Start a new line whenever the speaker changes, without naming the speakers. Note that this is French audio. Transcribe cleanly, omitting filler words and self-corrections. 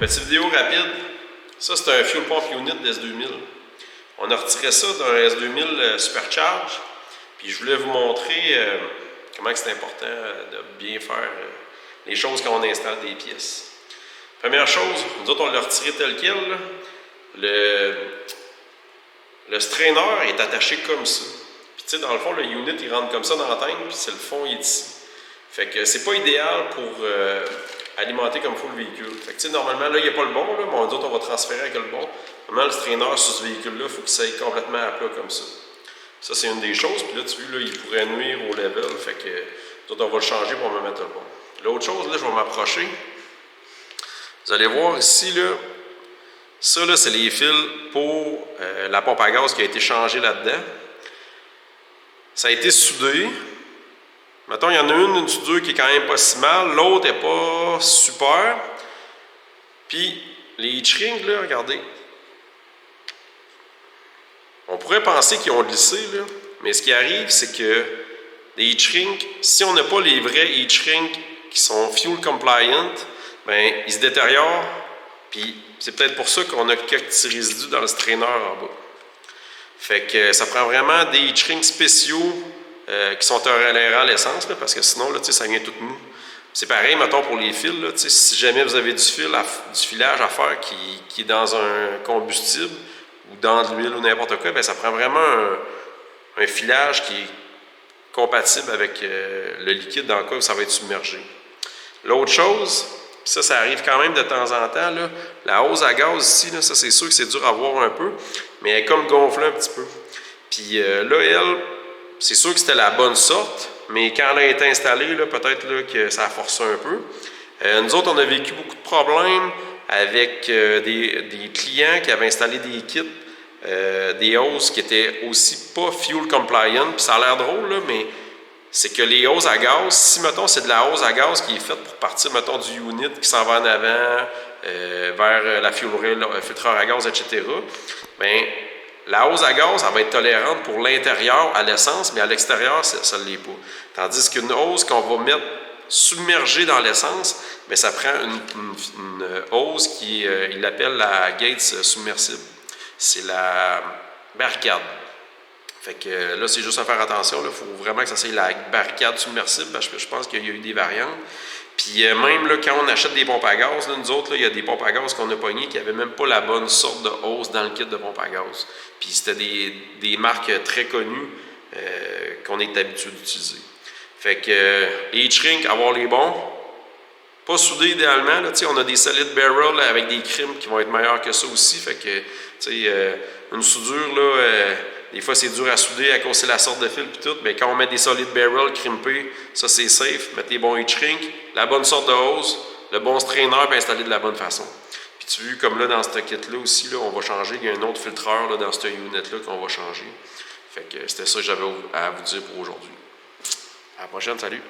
Petite vidéo rapide. Ça, c'est un fuel pump unit de S2000. On a retiré ça d'un S2000 Supercharge. Puis je voulais vous montrer comment c'est important de bien faire les choses quand on installe des pièces. Première chose, nous autres, on l'a retiré tel quel. Le strainer est attaché comme ça. Puis tu sais, dans le fond, le unit, il rentre comme ça dans la tank, puis c'est le fond, il est ici. Fait que c'est pas idéal pour alimenter comme il faut le véhicule. Fait que tu sais, normalement, là, il n'y a pas le bon, là, mais nous autres, on va transférer avec le bon. Normalement, le strainer sur ce véhicule-là, il faut que ça aille complètement à plat comme ça. Ça, c'est une des choses. Puis là, tu vois, là, il pourrait nuire au level. Fait que nous autres, on va le changer pour me mettre le bon. L'autre chose, là, je vais m'approcher. Vous allez voir ici, là, ça, là, c'est les fils pour la pompe à gaz qui a été changée là-dedans. Ça a été soudé. Mettons, il y en a une soudure qui est quand même pas si mal, l'autre n'est pas super. Puis, les heat shrink, là, regardez. On pourrait penser qu'ils ont glissé, là, mais ce qui arrive, c'est que les heat shrink, si on n'a pas les vrais heat shrink qui sont fuel compliant, bien, ils se détériorent. Puis, c'est peut-être pour ça qu'on a quelques petits résidus dans le strainer en bas. Fait que ça prend vraiment des heat shrink spéciaux qui sont tolérants à l'essence, parce que sinon, là, ça vient tout mou. C'est pareil, mettons, pour les fils. Là, si jamais vous avez du filage à faire qui est dans un combustible ou dans de l'huile ou n'importe quoi, bien, ça prend vraiment un filage qui est compatible avec le liquide dans le cas où ça va être submergé. L'autre chose, ça arrive quand même de temps en temps, là, la hose à gaz ici, là, ça c'est sûr que c'est dur à voir un peu, mais elle est comme gonflée un petit peu. Puis là, elle, c'est sûr que c'était la bonne sorte, mais quand elle a été installée, peut-être que ça a forcé un peu. Nous autres, on a vécu beaucoup de problèmes avec des clients qui avaient installé des kits, des hoses qui étaient aussi pas fuel compliant. Puis ça a l'air drôle, là, mais c'est que les hoses à gaz, si, mettons, c'est de la hose à gaz qui est faite pour partir, mettons, du unit qui s'en va en avant, vers la fuel rail, le filtreur à gaz, etc., bien, la hose à gaz, elle va être tolérante pour l'intérieur à l'essence, mais à l'extérieur, ça ne l'est pas. Tandis qu'une hose qu'on va mettre submergée dans l'essence, bien, ça prend une hose qui, il l'appelle la Gates submersible. C'est la barricade. Fait que là, c'est juste à faire attention. Il faut vraiment que ça soit la barricade submersible, parce que je pense qu'il y a eu des variantes. Puis même là, quand on achète des pompes à gaz, là, nous autres, il y a des pompes à gaz qu'on a pognées qui n'avaient même pas la bonne sorte de hose dans le kit de pompe à gaz. Puis c'était des marques très connues qu'on est habitué d'utiliser. Fait que les heat shrink, avoir les bons, pas soudés idéalement. Là, on a des solid barrels là, avec des crimpes qui vont être meilleurs que ça aussi. Fait que une soudure, là, des fois c'est dur à souder à cause de la sorte de fil et tout, mais quand on met des solid barrels crimpés, ça c'est safe. Mettre les bons heat shrink, la bonne sorte de hose, le bon strainer puis installer de la bonne façon. Puis tu vois, comme là dans ce kit-là aussi, là, on va changer. Il y a un autre filtreur là, dans ce unit-là qu'on va changer. Fait que c'était ça que j'avais à vous dire pour aujourd'hui. À la prochaine, salut!